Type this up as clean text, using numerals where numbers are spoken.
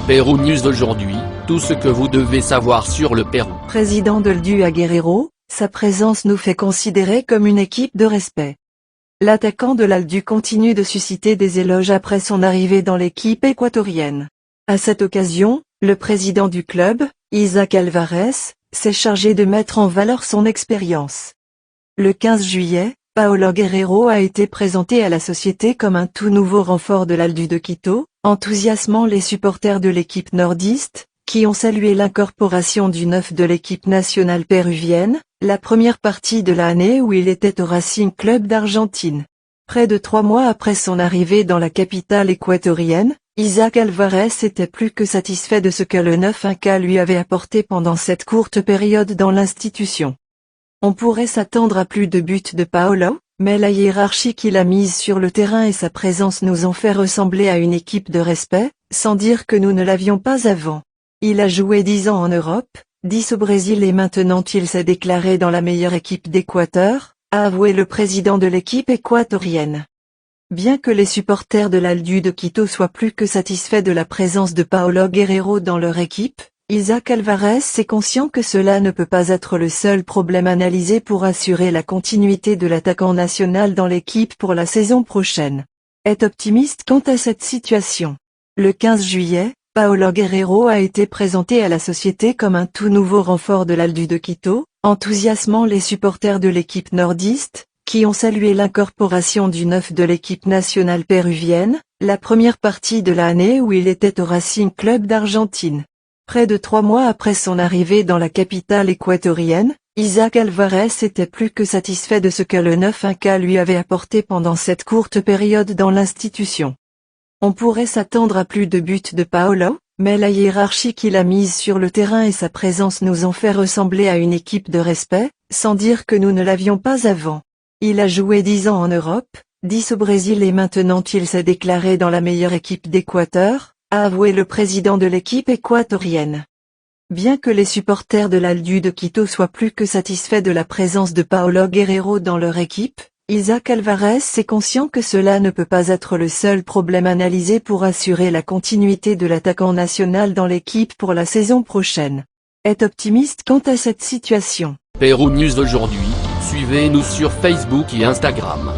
Pérou News aujourd'hui, tout ce que vous devez savoir sur le Pérou. Président de l'DU à Guerrero, sa présence nous fait considérer comme une équipe de respect. L'attaquant de l'ALDU continue de susciter des éloges après son arrivée dans l'équipe équatorienne. À cette occasion, le président du club, Isaac Alvarez, s'est chargé de mettre en valeur son expérience. Le 15 juillet, Paolo Guerrero a été présenté à la société comme un tout nouveau renfort de l'ALDU de Quito, enthousiasmant les supporters de l'équipe nordiste, qui ont salué l'incorporation du neuf de l'équipe nationale péruvienne, la première partie de l'année où il était au Racing Club d'Argentine. Près de 3 mois après son arrivée dans la capitale équatorienne, Isaac Alvarez était plus que satisfait de ce que le neuf Inca lui avait apporté pendant cette courte période dans l'institution. On pourrait s'attendre à plus de buts de Paolo, mais la hiérarchie qu'il a mise sur le terrain et sa présence nous ont fait ressembler à une équipe de respect, sans dire que nous ne l'avions pas avant. Il a joué 10 ans en Europe, 10 au Brésil et maintenant il s'est déclaré dans la meilleure équipe d'Équateur, a avoué le président de l'équipe équatorienne. Bien que les supporters de l'ALDU de Quito soient plus que satisfaits de la présence de Paolo Guerrero dans leur équipe, Isaac Alvarez est conscient que cela ne peut pas être le seul problème analysé pour assurer la continuité de l'attaquant national dans l'équipe pour la saison prochaine. Est optimiste quant à cette situation. Le 15 juillet, Paolo Guerrero a été présenté à la société comme un tout nouveau renfort de l'ALDU de Quito, enthousiasmant les supporters de l'équipe nordiste, qui ont salué l'incorporation du neuf de l'équipe nationale péruvienne, la première partie de l'année où il était au Racing Club d'Argentine. Près de 3 mois après son arrivée dans la capitale équatorienne, Isaac Alvarez était plus que satisfait de ce que le neuf Inca lui avait apporté pendant cette courte période dans l'institution. On pourrait s'attendre à plus de buts de Paolo, mais la hiérarchie qu'il a mise sur le terrain et sa présence nous ont fait ressembler à une équipe de respect, sans dire que nous ne l'avions pas avant. Il a joué 10 ans en Europe, 10 au Brésil et maintenant il s'est déclaré dans la meilleure équipe d'Équateur, a avoué le président de l'équipe équatorienne. Bien que les supporters de l'ALDU de Quito soient plus que satisfaits de la présence de Paolo Guerrero dans leur équipe, Isaac Alvarez est conscient que cela ne peut pas être le seul problème analysé pour assurer la continuité de l'attaquant national dans l'équipe pour la saison prochaine. Est optimiste quant à cette situation. Pérou News aujourd'hui, suivez-nous sur Facebook et Instagram.